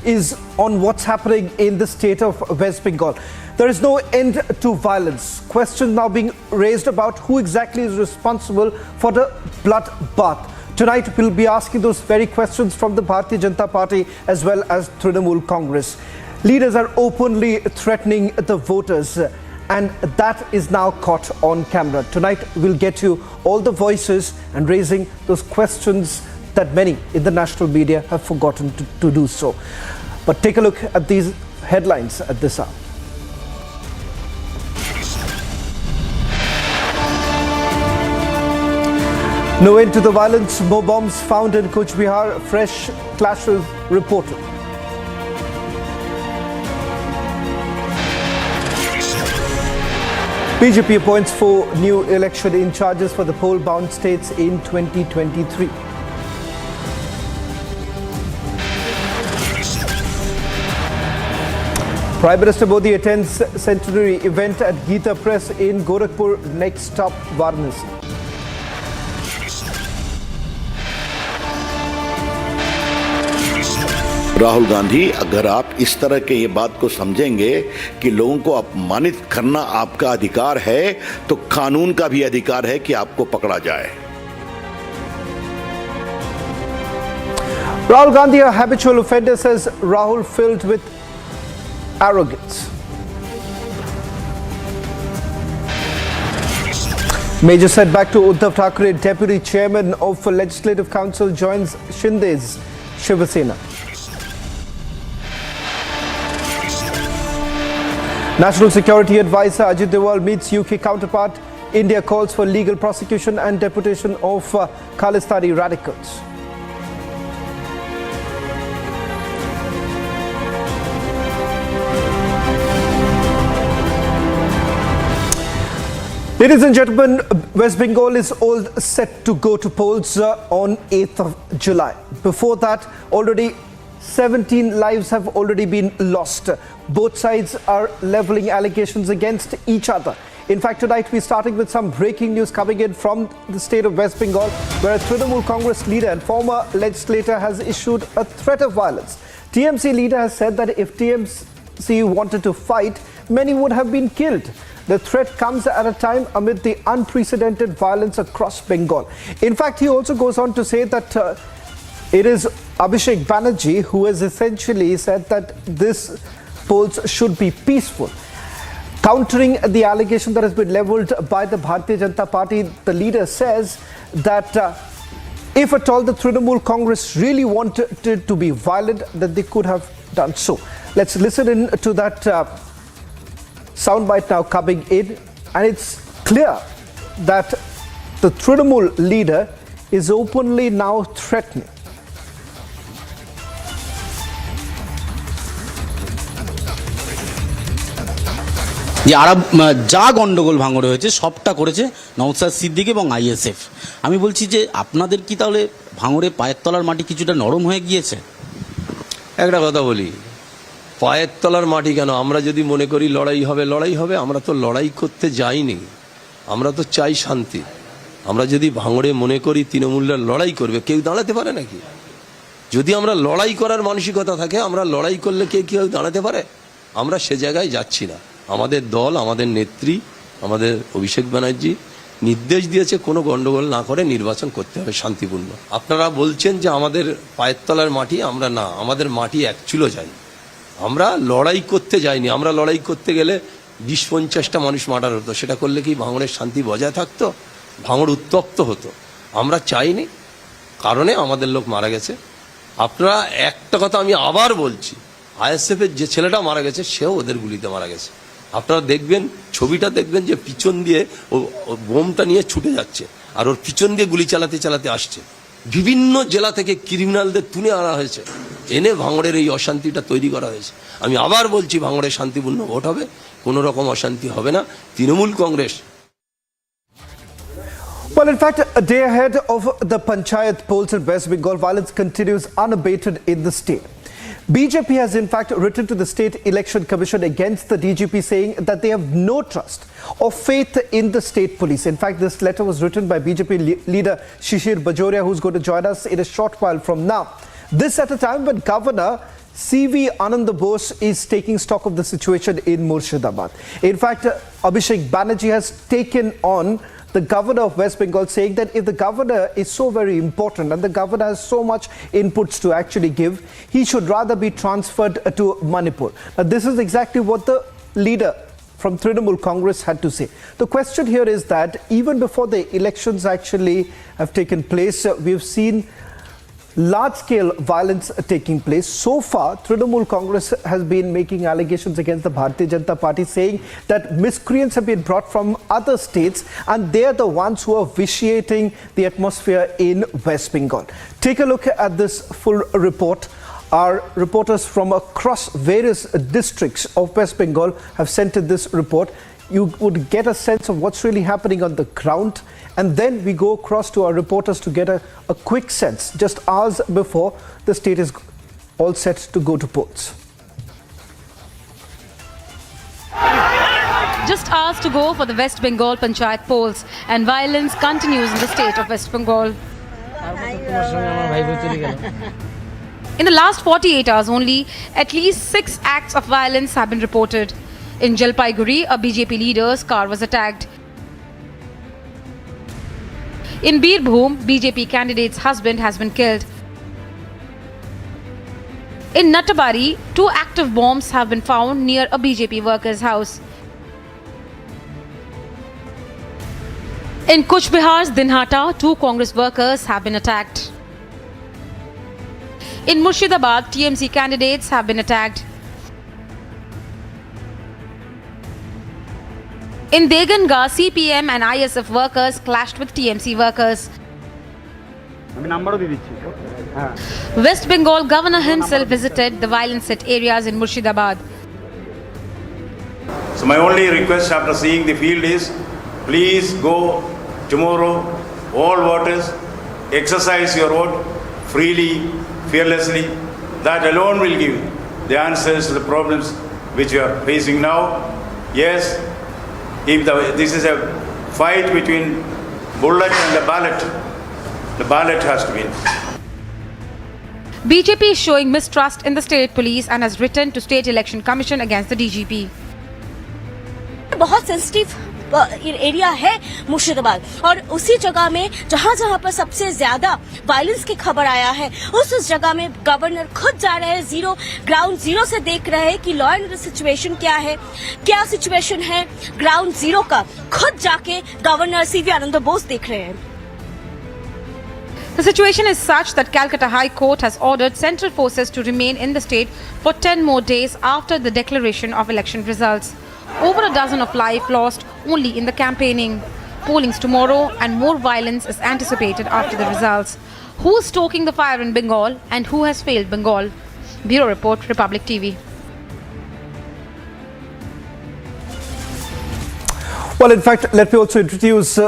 is on what's happening in the state of West Bengal. There is no end to violence. Questions now being raised about who exactly is responsible for the bloodbath. Tonight we'll be asking those very questions from the Bharatiya Janata Party as well as Trinamool Congress. Leaders are openly threatening the voters, and that is now caught on camera. Tonight we'll get you all the voices and raising those questions that many in the national media have forgotten to do so. But take a look at these headlines at this hour. No end to the violence, more bombs found in Kuch Bihar, fresh clashes reported. BJP appoints 4 new election in charges for the poll-bound states in 2023. Prime Minister Modi attends centenary event at Gita Press in Gorakhpur, next stop Varanasi. Rahul Gandhi, अगर आप इस तरह के ये बात को समझेंगे कि लोगों को अपमानित करना आपका अधिकार है, तो कानून का भी अधिकार है कि आपको पकड़ा जाए। Rahul Gandhi, a habitual offender, says Rahul filled with arrogance. Major setback to Uddhav Thackeray, Deputy Chairman of Legislative Council, joins Shinde's Shiv Sena. National Security Advisor Ajit Doval meets UK counterpart. India calls for legal prosecution and deportation of Khalistani radicals. Ladies and gentlemen, West Bengal is all set to go to polls on 8th of July. Before that, already 17 lives have already been lost. Both sides are levelling allegations against each other. In fact, tonight we're starting with some breaking news coming in from the state of West Bengal, where a Trinamool Congress leader and former legislator has issued a threat of violence. TMC leader has said that if TMC wanted to fight, many would have been killed. The threat comes at a time amid the unprecedented violence across Bengal. In fact, he also goes on to say that it is Abhishek Banerjee who has essentially said that this polls should be peaceful. Countering the allegation that has been levelled by the Bharatiya Janata Party, the leader says that if at all the Trinamool Congress really wanted to be violent, that they could have done so. Let's listen in to that soundbite now coming in, and it's clear that the Trinamool leader is openly now threatening. যে আরব যা গন্ডগোল ভাঙড়ে হয়েছে সবটা করেছে নওশাদ সিদ্দিকী এবং ISF. আমি বলছি যে আপনাদের কি তাহলে ভাঙড়ে পায়ের তলার মাটি কিছুটা নরম হয়ে গিয়েছে? একটা কথা বলি, পায়ের তলার মাটি কেন? আমরা যদি মনে করি লড়াই হবে, আমরা তো লড়াই করতে যাইনি, আমরা তো চাই শান্তি। আমরা যদি ভাঙড়ে মনে করি তৃণমূলরা লড়াই করবে, কেউ দাঁড়াতে পারে নাকি? যদি আমরা লড়াই করার মানসিকতা থাকে, আমরা লড়াই করলে কেউ দাঁড়াতে পারে? আমরা সে জায়গায় যাচ্ছি না। আমাদের দল, আমাদের নেত্রী, আমাদের অভিষেক ব্যানার্জি নির্দেশ দিয়েছে কোনো গন্ডগোল না করে নির্বাচন করতে হবে শান্তিপূর্ণ। আপনারা বলছেন যে আমাদের পায়ের তলার মাটি, আমরা না, আমাদের মাটি এক চুলো যাই। আমরা লড়াই করতে যাইনি। আমরা লড়াই করতে গেলে 20-50টা মানুষ মার্ডার হতো। সেটা করলে কি ভাঙড়ের শান্তি বজায় থাকতো? ভাঙড় উত্তপ্ত হতো। আমরা চাইনি, কারণে আমাদের লোক মারা গেছে। আপনারা একটা কথা আমি আবার বলছি, আইএসএফের যে ছেলেটা মারা গেছে সেও ওদের গুলিতে মারা গেছে। আপনারা দেখবেন, ছবিটা দেখবেন যে পিছন দিয়ে ও বোমটা নিয়ে ছুটে যাচ্ছে, আর ওর পিছন দিয়ে গুলি চালাতে চালাতে আসছে। বিভিন্ন জেলা থেকে ক্রিমিনালদের তুলে আনা হয়েছে, এনে ভাঙড়ের এই অশান্তিটা তৈরি করা হয়েছে। আমি আবার বলছি, ভাঙড়ে শান্তিপূর্ণ ভোট হবে, কোনো রকম অশান্তি হবে না। Trinamool Congress Well, in fact, a day ahead of the Panchayat polls in West Bengal, violence continues unabated in the state. BJP has in fact written to the State Election Commission against the DGP, saying that they have no trust or faith in the state police. In fact, this letter was written by BJP leader Shishir Bajoria, who's going to join us in a short while from now. This at a time when Governor CV Anand Bose is taking stock of the situation in Murshidabad. In fact, Abhishek Banerjee has taken on the governor of West Bengal, saying that if the governor is so very important and the governor has so much inputs to actually give, he should rather be transferred to Manipur. Now, this is exactly what the leader from Trinamool Congress had to say. The question here is that even before the elections actually have taken place, we've seen large-scale violence taking place. So far, Trinamool Congress has been making allegations against the Bharatiya Janata Party, saying that miscreants have been brought from other states and they are the ones who are vitiating the atmosphere in West Bengal. Take a look at this full report. Our reporters from across various districts of West Bengal have sent in this report. You would get a sense of what's really happening on the ground. And then we go across to our reporters to get a quick sense, just hours before the state is all set to go to polls. Just hours to go for the West Bengal Panchayat polls, and violence continues in the state of West Bengal. In the last 48 hours only, at least 6 acts of violence have been reported. In Jalpaiguri, a BJP leader's car was attacked. In Birbhum, BJP candidate's husband has been killed. In Natabari, 2 active bombs have been found near a BJP worker's house. In Kuch Bihar's Dinhata, 2 Congress workers have been attacked. In Murshidabad, TMC candidates have been attacked. In Deganga, CPM and ISF workers clashed with TMC workers. West Bengal governor himself visited the violence-hit areas in Murshidabad. So my only request after seeing the field is, please go tomorrow, all voters, exercise your vote freely, fearlessly. That alone will give the answers to the problems which we are facing now. Yes, if this is a fight between bullet and the ballot has to win. BJP is showing mistrust in the state police and has written to State Election Commission against the DGP. बहुत sensitive area है मुर्शिदाबाद, और उसी जगह में जहां पर सबसे ज्यादा वायलेंस की खबर आया है, उस जगह में गवर्नर खुद जा रहे हैं, ग्राउंड जीरो से देख रहे हैं कि लॉ एंड ऑर्डर सिचुएशन क्या सिचुएशन है ग्राउंड जीरो का, खुद जाके गवर्नर सीवी आनंद बोस देख रहे हैं. The situation is such that Calcutta High Court has ordered central forces to remain in the state for 10 more days after the declaration of election results. Over a dozen of lives lost only in the campaigning. Polling's tomorrow and more violence is anticipated after the results. Who is stoking the fire in Bengal and who has failed Bengal? Bureau Report, Republic TV. Well, in fact, let me also introduce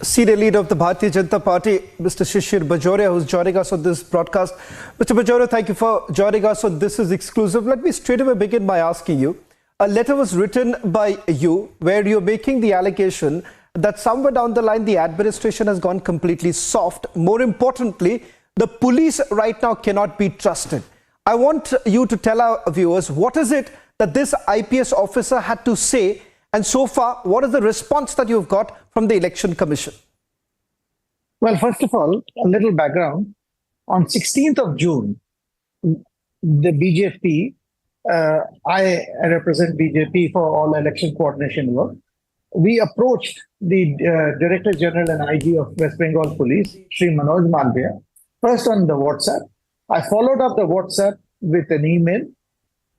senior leader of the Bharatiya Janata Party, Mr. Shishir Bajoria, who's joining us on this broadcast. Mr. Bajoria, thank you for joining us on This Is Exclusive. Let me straight away begin by asking you, a letter was written by you where you're making the allegation that somewhere down the line, the administration has gone completely soft. More importantly, the police right now cannot be trusted. I want you to tell our viewers, what is it that this IPS officer had to say? And so far, what is the response that you've got from the Election Commission? Well, first of all, a little background. On 16th of June, the BJP, I represent BJP for all election coordination work. We approached the Director General and IG of West Bengal Police, Shri Manoj Malviya, first on the WhatsApp. I followed up the WhatsApp with an email.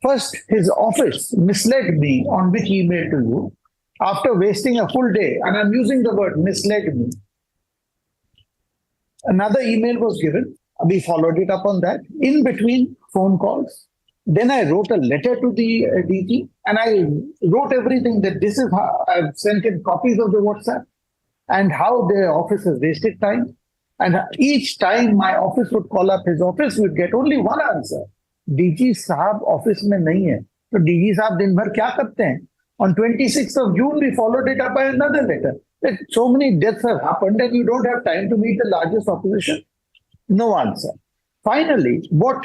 First, his office misled me on which email to you after wasting a full day, and I'm using the word misled me. Another email was given. We followed it up on that. In between, phone calls. Then I wrote a letter to the DG, and I wrote everything that this is how I've sent him copies of the WhatsApp and how the office has wasted time. And each time my office would call up, his office would get only one answer. DG साहब office में नहीं है, तो DG साहब दिन भर क्या करते हैं? On 26th of June, we followed it up by another letter. That so many deaths have happened and you don't have time to meet the largest opposition. No answer. Finally, what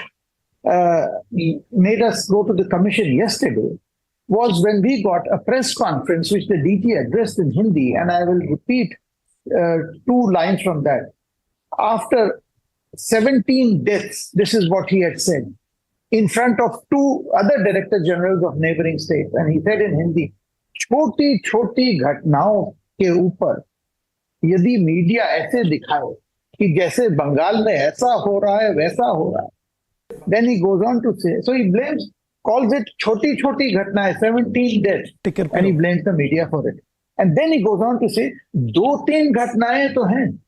made us go to the commission yesterday was when we got a press conference which the DG addressed in Hindi, and I will repeat 2 lines from that. After 17 deaths, this is what he had said, in front of 2 other director generals of neighboring states. And he said in Hindi, छोटी छोटी घटनाओं के ऊपर यदि media ऐसे दिखाए कि जैसे बंगाल में ऐसा हो रहा है वैसा हो रहा है, then he goes on to say, so he blames, calls it छोटी छोटी घटनाएं, 17 deaths, and he blames the media for it. And then he goes on to say, 2-3 घटनाएं तो हैं.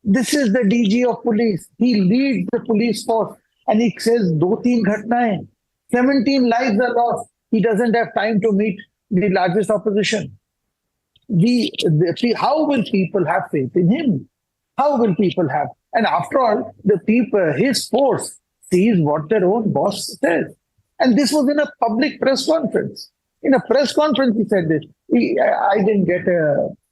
This is the DG of police. He leads the police force and he says 2-3 घटनाएं. 17 lives are lost. He doesn't have time to meet the largest opposition. How will people have faith in him? How will people have? And after all, the people, his force sees what their own boss says. And this was in a public press conference. In a press conference, he said this. I didn't get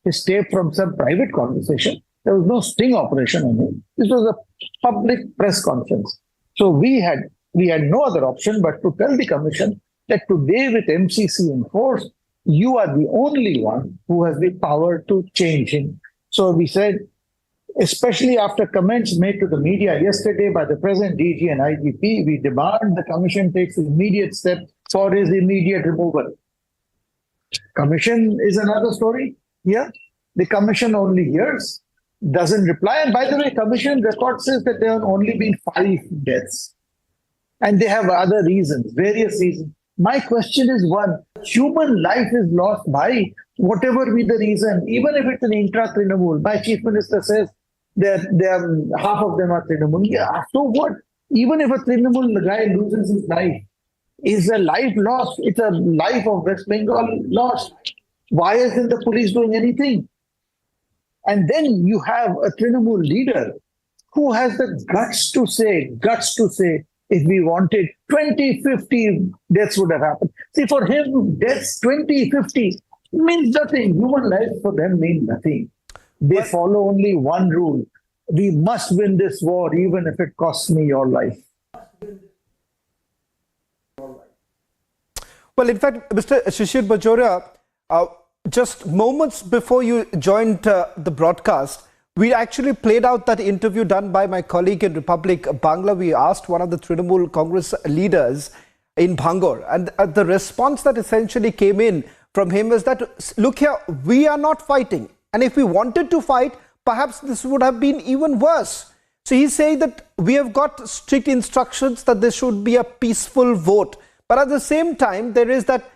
his tape from some private conversation. There was no sting operation on him. This was a public press conference. So we had no other option but to tell the commission that today with MCC in force, you are the only one who has the power to change him. So we said, especially after comments made to the media yesterday by the present DG and IGP, we demand the commission takes immediate steps for his immediate removal. Commission is another story here. The commission only hears, doesn't reply. And by the way, commission record says that there have only been 5 deaths. And they have other reasons, various reasons. My question is one, human life is lost by whatever be the reason, even if it's an intra-Trinamool. My chief minister says that half of them are Trinamool. Yeah, so what? Even if a Trinamool guy loses his life, is a life lost? It's a life of West Bengal lost. Why isn't the police doing anything? And then you have a Trinamool leader who has the guts to say, if we wanted 20, 50 deaths would have happened. See, for him, deaths 20, 50 means nothing. Human life for them means nothing. They follow only one rule. We must win this war, even if it costs me your life. Well, in fact, Mr. Shishir Bajoria, just moments before you joined the broadcast, we actually played out that interview done by my colleague in Republic Bangla. We asked one of the Trinamool Congress leaders in Bhangor, and the response that essentially came in from him is that, look here, we are not fighting. And if we wanted to fight, perhaps this would have been even worse. So he's saying that we have got strict instructions that there should be a peaceful vote. But at the same time, there is that,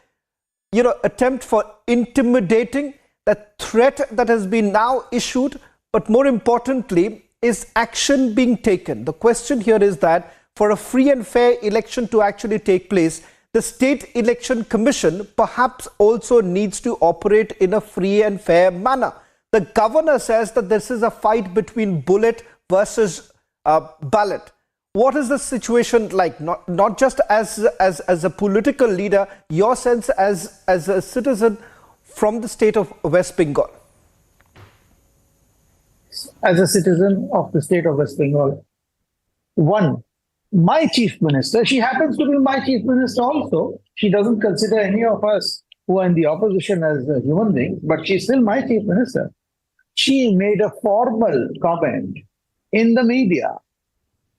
attempt for intimidating, that threat that has been now issued. But more importantly, is action being taken? The question here is that for a free and fair election to actually take place, the State Election Commission perhaps also needs to operate in a free and fair manner. The governor says that this is a fight between bullet versus ballot. What is the situation like? Not just as a political leader, your sense as a citizen from the state of West Bengal? As a citizen of the state of West Bengal, one, my chief minister, she happens to be my chief minister also. She doesn't consider any of us who are in the opposition as human beings, but she's still my chief minister. She made a formal comment in the media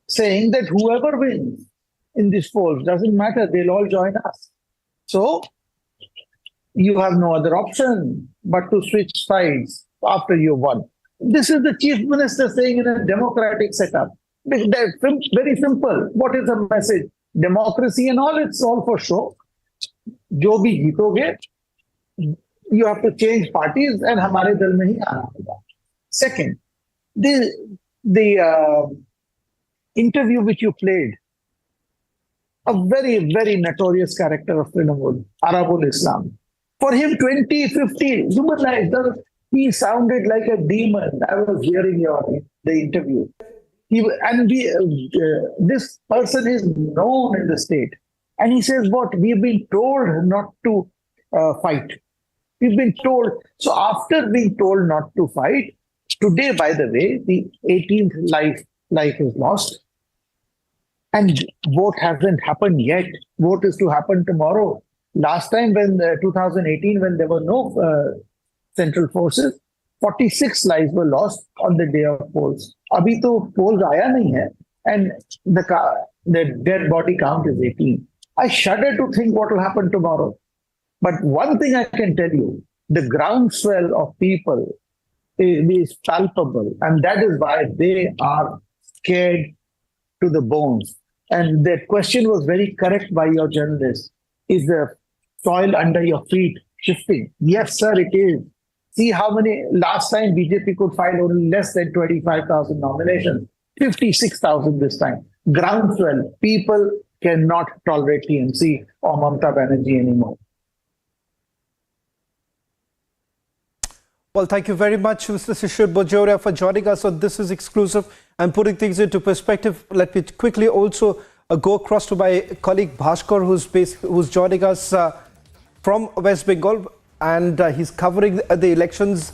saying that whoever wins in this polls, doesn't matter, they'll all join us. So you have no other option but to switch sides after you won. This is the chief minister saying in a democratic setup. Very simple. What is the message? Democracy and all, it's all for show. Jo bhi jeetoge, you have to change parties and hamare dal mein hi aana hoga. Second, the interview which you played, a very, very notorious character of Trinamool, Arabul Islam. For him, 20, 50, human life, he sounded like a demon. I was hearing the interview. This person is known in the state. And he says, what? We've been told not to fight. We've been told. So after being told not to fight, today, by the way, the 18th life is lost. And vote hasn't happened yet. Vote is to happen tomorrow. Last time, when 2018, when there were no central forces, 46 lives were lost on the day of polls. Abhi to polls aaya nahi hai, and the dead body count is 18. I shudder to think what will happen tomorrow. But one thing I can tell you, the groundswell of people is palpable, and that is why they are scared to the bones. And that question was very correct by your journalist. Is the soil under your feet shifting? Yes, sir, it is. See how many, last time BJP could file only less than 25,000 nominations, 56,000 this time. Groundswell, people cannot tolerate TMC or Mamata Banerjee anymore. Well, thank you very much, Mr. Shishir Bajoria, for joining us on This Is Exclusive and putting things into perspective. Let me quickly also go across to my colleague Bhaskar, who's joining us from West Bengal, and he's covering the elections.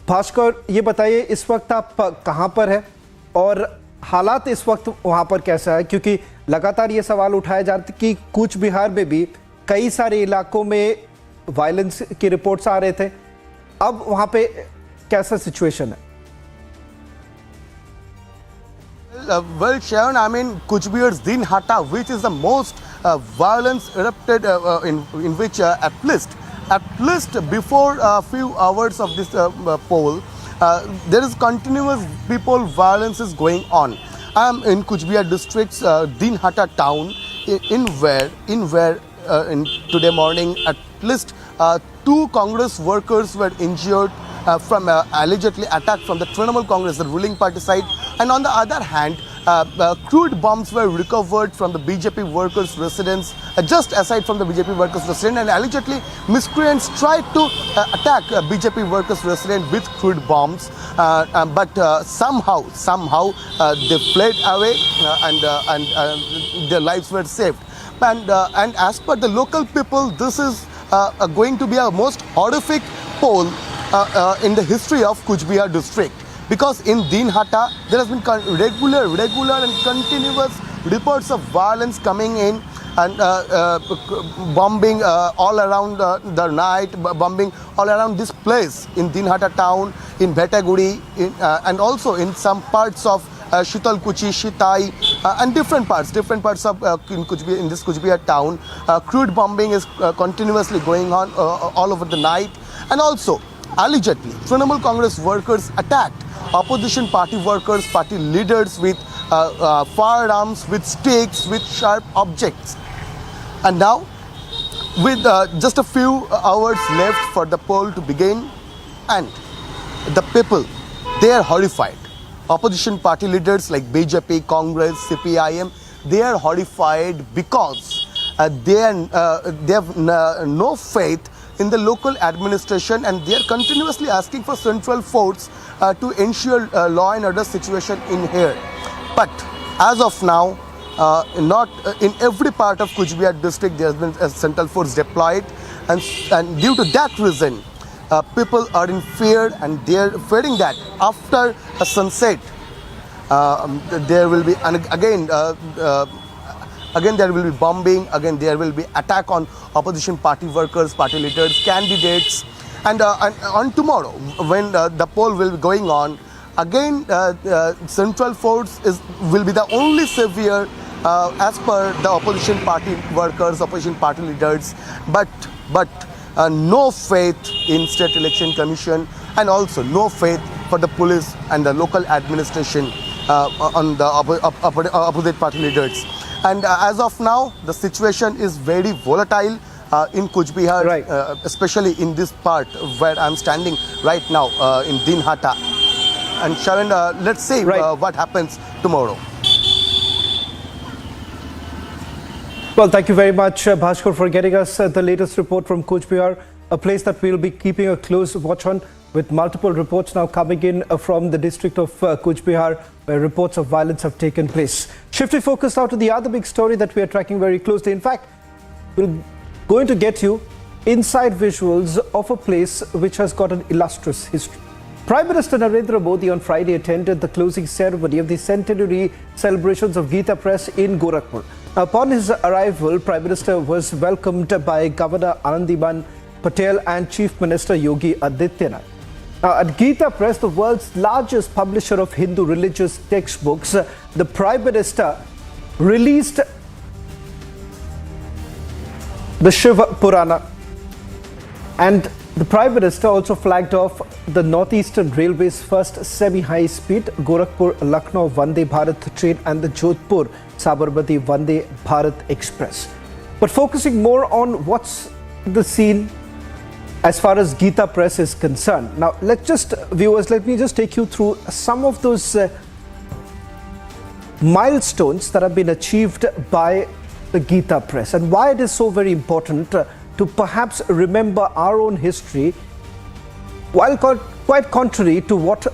Bhaskar, ये बताइए इस वक्त आप कहाँ पर हैं और हालात इस वक्त वहाँ पर कैसा है, क्योंकि लगातार ये सवाल उठाया जा रहा था कि कूच बिहार में भी कई सारे इलाकों में वायलेंस की रिपोर्ट्स आ रहे थे. अब वहां पे कैसा सिचुएशन है? Well, Sharon, I mean, Kuch Bihar's Din Hata, which is the most violence erupted in which at least before a few hours of this poll, there is continuous people violence is going on. I am in Kuch Bihar district's Din Hata town, in where today morning at least 2 Congress workers were injured from allegedly attack from the Trinamool Congress, the ruling party side, and on the other hand, crude bombs were recovered from the BJP workers' residence, just aside from the BJP workers' residence, and allegedly miscreants tried to attack BJP workers' residence with crude bombs, but somehow they fled away and their lives were saved. And as per the local people, this is going to be a most horrific poll in the history of Kuch Bihar district, because in Din Hata there has been regular and continuous reports of violence coming in, and bombing all around the night, bombing all around this place in Din Hata town, in Bhetaguri, and also in some parts of Shital Kuchi, Shitai, and different parts of in this Kuch Bihar town. Crude bombing is continuously going on all over the night, and also allegedly Trinamool Congress workers attacked opposition party workers, party leaders with firearms, with sticks, with sharp objects. And now, with just a few hours left for the poll to begin, and the people, they are horrified. Opposition party leaders like BJP, Congress, CPIM, they are horrified because they have no faith in the local administration, and they are continuously asking for central force to ensure law and order situation in here. But as of now, not in every part of Kuch Bihar district there has been a central force deployed, and due to that reason, people are in fear, and they are fearing that after a sunset, there will be again there will be bombing, again there will be attack on opposition party workers, party leaders, candidates, and on tomorrow when the poll will be going on, again central force will be the only savior as per the opposition party workers, opposition party leaders, but no faith in State Election Commission, and also no faith for the police and the local administration on the opposite party leaders. And as of now, the situation is very volatile in Kuch Bihar, right. Especially in this part where I'm standing right now in Din Hata. And Sharon, let's see right. What happens tomorrow. Well, thank you very much, Bhaskar, for getting us the latest report from Kuch Bihar, a place that we'll be keeping a close watch on, with multiple reports now coming in from the district of Kuch Bihar, where reports of violence have taken place. Shifting focus now to the other big story that we are tracking very closely. In fact, we're going to get you inside visuals of a place which has got an illustrious history. Prime Minister Narendra Modi on Friday attended the closing ceremony of the centenary celebrations of Gita Press in Gorakhpur. Upon his arrival, Prime Minister was welcomed by Governor Anandiben Patel and Chief Minister Yogi Adityanath. At Gita Press, the world's largest publisher of Hindu religious textbooks, the Prime Minister released the Shiva Purana, and the Prime Minister also flagged off the Northeastern Railway's first semi-high-speed Gorakhpur-Lucknow Vande Bharat train and the Jodhpur-Sabarmati Vande Bharat Express. But focusing more on what's the scene as far as Gita Press is concerned. Now, let me just take you through some of those milestones that have been achieved by the Gita Press and why it is so very important to perhaps remember our own history, while quite contrary to what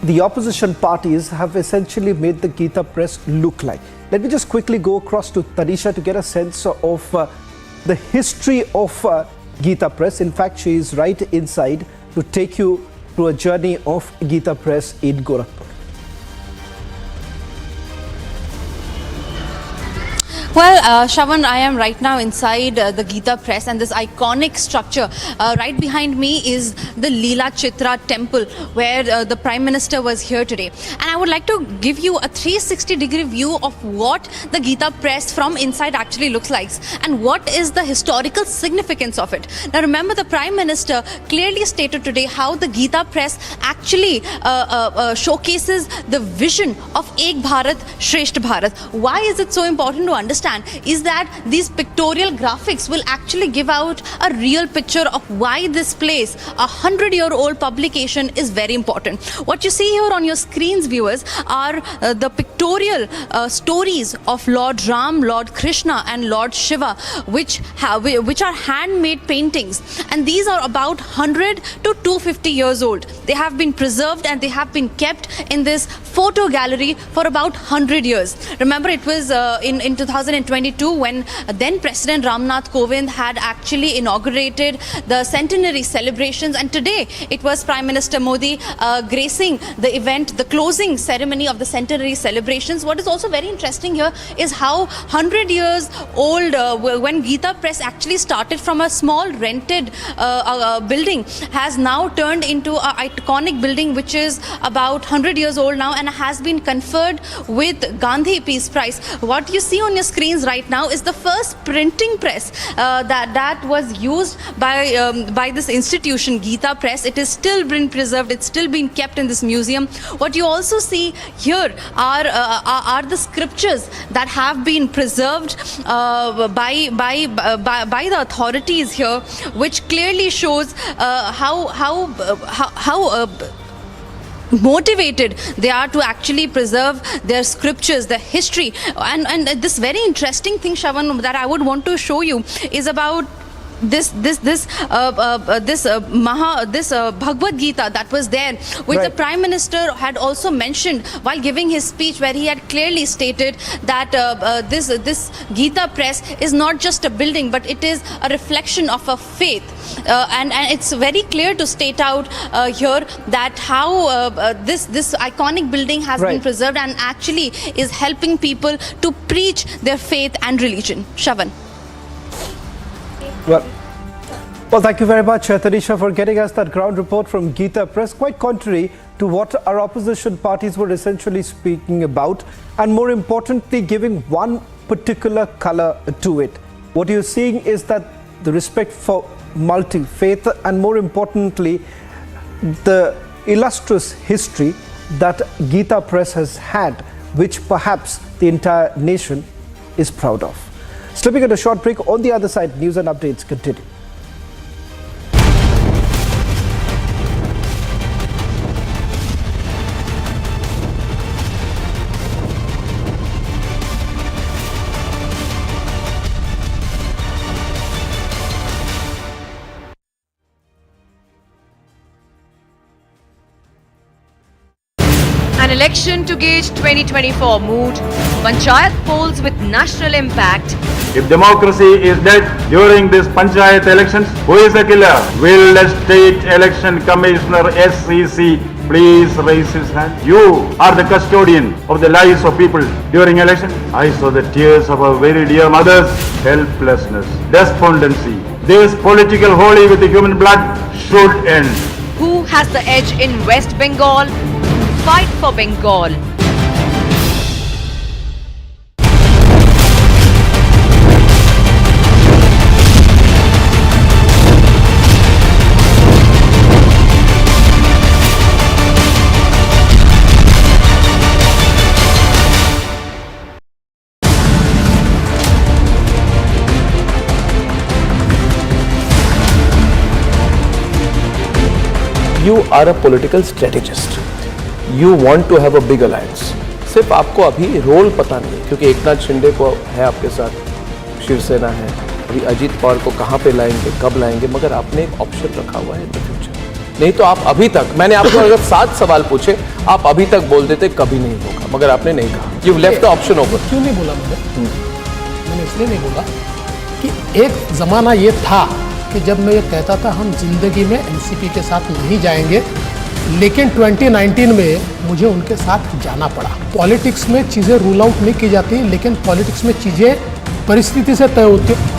the opposition parties have essentially made the Gita Press look like. Let me just quickly go across to Tanisha to get a sense of the history of Gita Press. In fact, she is right inside to take you through a journey of Gita Press in Gorakhpur. Well, Shravan, I am right now inside the Gita Press, and this iconic structure right behind me is the Leela Chitra temple where the Prime Minister was here today. And I would like to give you a 360-degree view of what the Gita Press from inside actually looks like and what is the historical significance of it. Now remember, the Prime Minister clearly stated today how the Gita Press actually showcases the vision of Ek Bharat, Shreshtha Bharat. Why is it so important to understand? Is that these pictorial graphics will actually give out a real picture of why this place, a 100-year-old publication, is very important. What you see here on your screens, viewers, are the pictorial stories of Lord Ram, Lord Krishna and Lord Shiva, which are handmade paintings, and these are about 100 to 250 years old. They have been preserved and they have been kept in this photo gallery for about 100 years. Remember, it was in 2022 when then President Ramnath Kovind had actually inaugurated the centenary celebrations, and today it was Prime Minister Modi gracing the event, the closing ceremony of the centenary celebrations. What is also very interesting here is how 100 years old, when Gita Press actually started from a small rented building, has now turned into an iconic building which is about 100 years old now and has been conferred with Gandhi Peace Prize. What you see on your screens right now is the first printing press that was used by this institution, Gita Press. It is still been preserved. It's still been kept in this museum. What you also see here are the scriptures that have been preserved by the authorities here, which clearly shows how motivated they are to actually preserve their scriptures, their history. And this very interesting thing, Shravan, that I would want to show you is about this Bhagavad Gita that was there, which the Prime Minister had also mentioned while giving his speech, where he had clearly stated that this Gita Press is not just a building, but it is a reflection of a faith. And it's very clear to state out here that how this iconic building has been preserved and actually is helping people to preach their faith and religion. Shravan. Well, thank you very much, Tanisha, for getting us that ground report from Gita Press, quite contrary to what our opposition parties were essentially speaking about, and more importantly, giving one particular color to it. What you're seeing is that the respect for multi-faith and, more importantly, the illustrious history that Gita Press has had, which perhaps the entire nation is proud of. Slipping at a short break. On the other side, news and updates continue. An election to gauge 2024 mood, Panchayat polls with national impact, If democracy is dead during this panchayat elections, who is the killer? Will the State Election Commissioner SCC please raise his hand? You are the custodian of the lives of people during election. I saw the tears of our very dear mothers, helplessness, despondency. This political holy with the human blood should end. Who has the edge in West Bengal? Fight for Bengal. You are a political strategist. You want to have a big alliance. सिर्फ आपको अभी role पता नहीं, क्योंकि एकनाथ शिंदे को है आपके साथ, शिवसेना है, अभी अजीत पवार को कहाँ पे लाएंगे, कब लाएंगे, मगर आपने एक ऑप्शन रखा हुआ है इन द फ्यूचर। नहीं तो आप अभी तक, मैंने आपको अगर 7 सवाल पूछे, आप अभी तक बोल देते कभी नहीं होगा, मगर आपने नहीं कहा। You left the option open. क्यों नहीं बोला मैंने इसलिए नहीं बोला कि एक जमाना ये था कि जब मैं ये कहता था हम जिंदगी में एनसीपी के साथ नहीं जाएंगे, लेकिन 2019 में मुझे उनके साथ जाना पड़ा। पॉलिटिक्स में चीज़ें रूल आउट नहीं की जाती, लेकिन पॉलिटिक्स में चीज़ें परिस्थिति से तय होती हैं।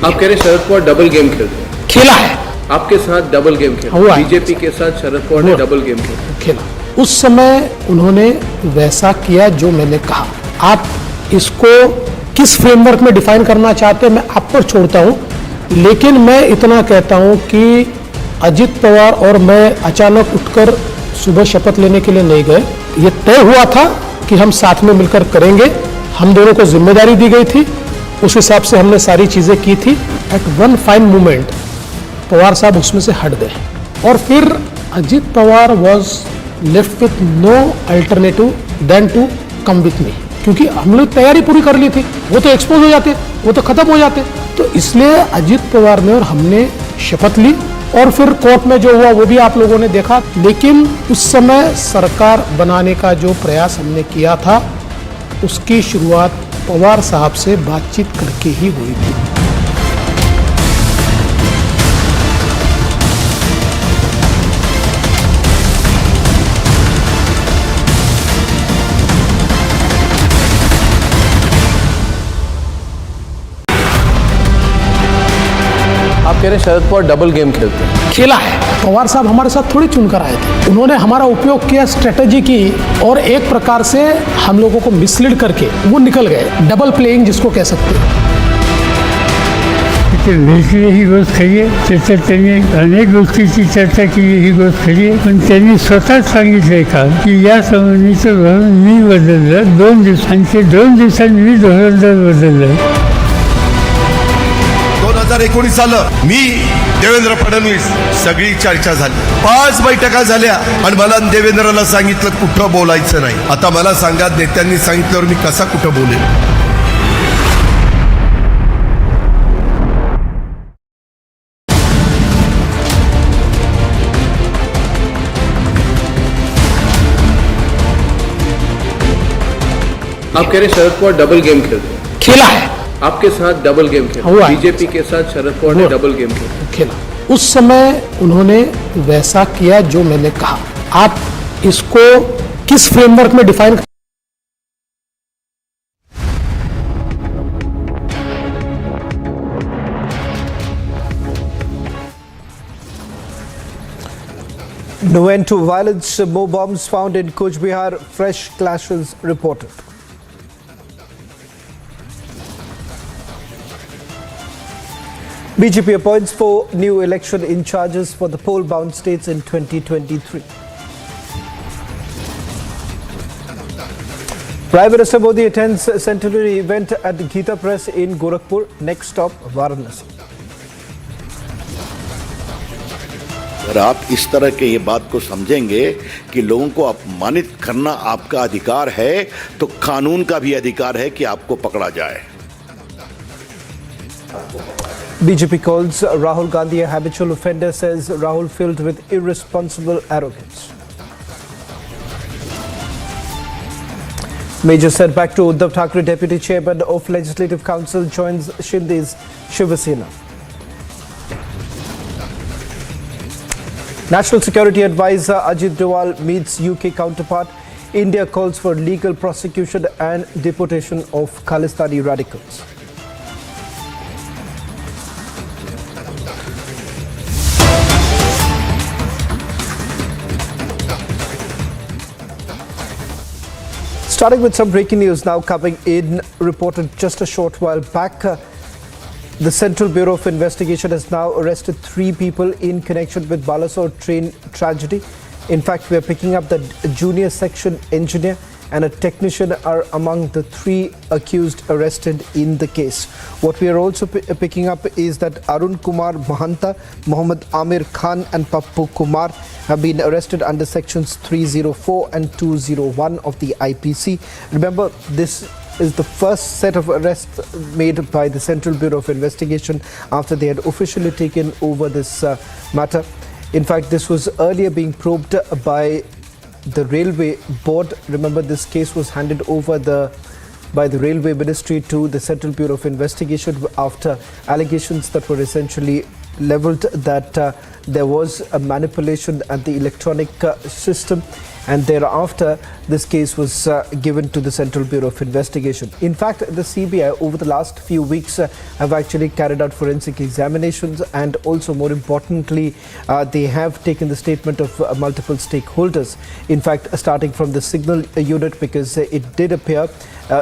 आप कह रहे शरद पवार डबल गेम खेलते हैं। खेला है, आपके साथ डबल गेम खेला, बीजेपी के साथ शरद पवार ने डबल गेम खेला। उस समय उन्होंने वैसा किया जो मैंने कहा। आप इसको किस फ्रेमवर्क में डिफाइन करना चाहते हैं मैं आप पर छोड़ता हूं, लेकिन मैं इतना कहता हूं कि अजित पवार और मैं अचानक उठकर सुबह शपथ लेने के लिए नहीं गए। ये तय हुआ था कि हम साथ में मिलकर करेंगे, हम दोनों को जिम्मेदारी दी गई थी, उस हिसाब से हमने सारी चीजें की थी। At one fine moment Pawar साहब उसमें से हट गए और फिर Ajit Pawar was left with no alternative then to come with me, क्योंकि हम लोग तैयारी पूरी कर ली थी। वो तो एक्सपोज हो जाते, वो तो खत्म हो जाते। तो इसलिए अजित पवार ने और हमने शपथ ली और फिर कोर्ट में जो हुआ वो भी आप लोगों ने देखा। लेकिन उस समय सरकार बनाने का जो प्रयास हमने किया था उसकी शुरुआत पवार साहब से बातचीत करके ही हुई थी। आप कह रहे हैं शरद पवार डबल गेम खेलते हैं। खेला है। पवार साहब हमारे साथ थोड़ी चुनकर आए थे, उन्होंने हमारा उपयोग किया, स्ट्रेटेजी की और एक प्रकार से हम लोगों को मिसलीड करके वो निकल गए। डबल प्लेइंग जिसको कह सकते हैं। ही गोष्ट खरी आहे, त्यांनी अनेक गोष्टीची चर्चा केली, ही गोष्ट खरी आहे, पण त्यांनी स्वतःच सांगितलंय का की या संबंधीचं धोरण मी बदललं 2 दिवसांचे 2 दिवसांनी मी धोरण बदललं। 2019 आलं, मी देवेंद्र फडणवीस सगळी चर्चा झाली, 5 बैठका झाल्या आणि मला देवेंद्रला सांगितलं कुठं बोलायचं नाही। आता मला सांगा, नेत्यांनी सांगितल्यावर मी कसा कुठं बोलेन? आप कह रहे शरद पवार डबल गेम खेलते हैं। खेला है। आपके साथ डबल गेम खेला, बीजेपी के साथ शरद पवार ने डबल गेम खेला। उस समय उन्होंने वैसा किया जो मैंने कहा। आप इसको किस फ्रेमवर्क में define No end to violence, more bombs found in Coach Bihar, fresh clashes reported. BJP appoints 4 new election in charges for the poll-bound states in 2023. Prime Minister Modi attends centenary event at Gita Press in Gorakhpur. Next stop, Varanasi. अगर आप इस तरह के ये बात को समझेंगे कि लोगों को अपमानित करना आपका अधिकार है, तो कानून का भी अधिकार है कि आपको पकड़ा जाए। BJP calls Rahul Gandhi a habitual offender, says Rahul filled with irresponsible arrogance. Major setback to Uddhav Thackeray, Deputy Chairman of Legislative Council, joins Shinde's Shiva Sena. National Security Advisor Ajit Doval meets UK counterpart. India calls for legal prosecution and deportation of Khalistani radicals. Starting with some breaking news now coming in, reported just a short while back. The Central Bureau of Investigation has now arrested 3 people in connection with Balasore train tragedy. In fact, we are picking up that a junior section engineer and a technician are among the 3 accused arrested in the case. What we are also picking up is that Arun Kumar Mahanta, Mohammad Amir Khan and Pappu Kumar have been arrested under sections 304 and 201 of the IPC. Remember, this is the first set of arrests made by the Central Bureau of Investigation after they had officially taken over this matter. In fact, this was earlier being probed by the Railway Board. Remember, this case was handed over by the Railway Ministry to the Central Bureau of Investigation after allegations that were essentially levelled that there was a manipulation at the electronic system, and thereafter this case was given to the Central Bureau of Investigation. In fact, the CBI over the last few weeks have actually carried out forensic examinations, and also more importantly they have taken the statement of multiple stakeholders. In fact, starting from the signal unit, because it did appear,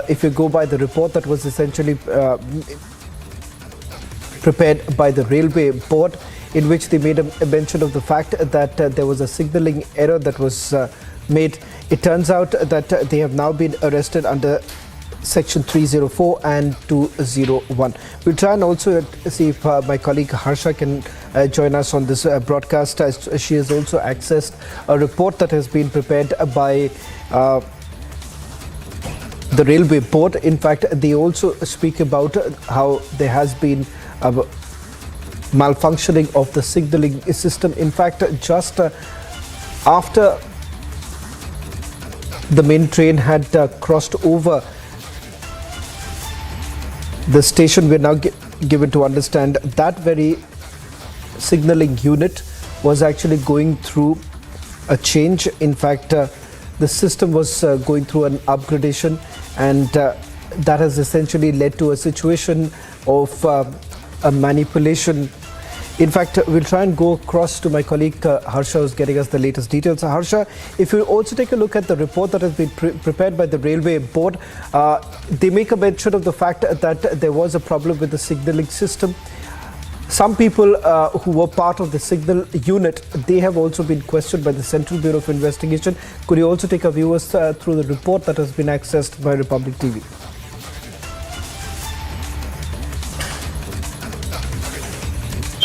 if you go by the report that was essentially prepared by the Railway Board, in which they made a mention of the fact that there was a signalling error that was made. It turns out that they have now been arrested under section 304 and 201. We'll try and also see if my colleague Harsha can join us on this broadcast, as she has also accessed a report that has been prepared by the Railway Board. In fact, they also speak about how there has been malfunctioning of the signalling system. In fact, just after the main train had crossed over the station, we're now given to understand that very signalling unit was actually going through a change. In fact, the system was going through an upgradation, and that has essentially led to a situation of a manipulation. In fact, we'll try and go across to my colleague Harsha, who's getting us the latest details. Harsha, if you also take a look at the report that has been prepared by the Railway Board, they make a mention of the fact that there was a problem with the signalling system. Some people who were part of the signal unit, they have also been questioned by the Central Bureau of Investigation. Could you also take our viewers through the report that has been accessed by Republic TV?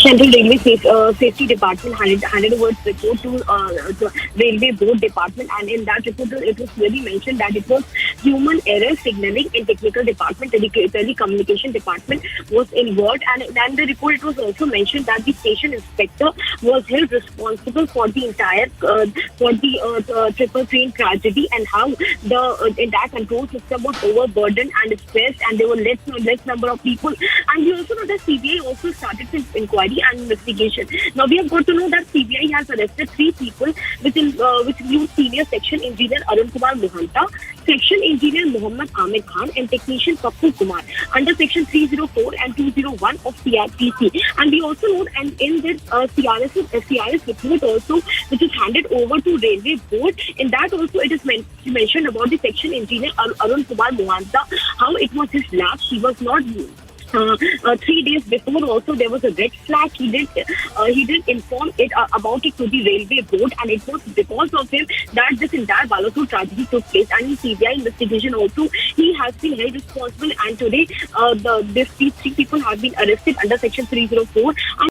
Central Railway Safety Department handed over its report to the Railway Board Department, and in that report it was clearly mentioned that it was human error. Signalling and technical department, telecommunication department was involved, and in the report it was also mentioned that the station inspector was held responsible for the entire triple train tragedy, and how the entire control system was overburdened and stressed, and there were less number of people. And we also know that CBI also started its inquiry and investigation. Now we have got to know that CBI has arrested 3 people which include senior section engineer Arun Kumar Mohanta, section engineer Mohammad Amir Khan, and technician Pappu Kumar under section 304 and 201 of CRPC. And we also know, and in this CRS report also, which is handed over to Railway Board, in that also it is mentioned about the section engineer Arun Kumar Mohanta, how it was his lapse. He was not 3 days before also there was a red flag. He did inform it about it to the Railway Board, and it was because of him that this entire Balasore tragedy took place. And in CBI investigation also, he has been held responsible, and today these 3 people have been arrested under section 304.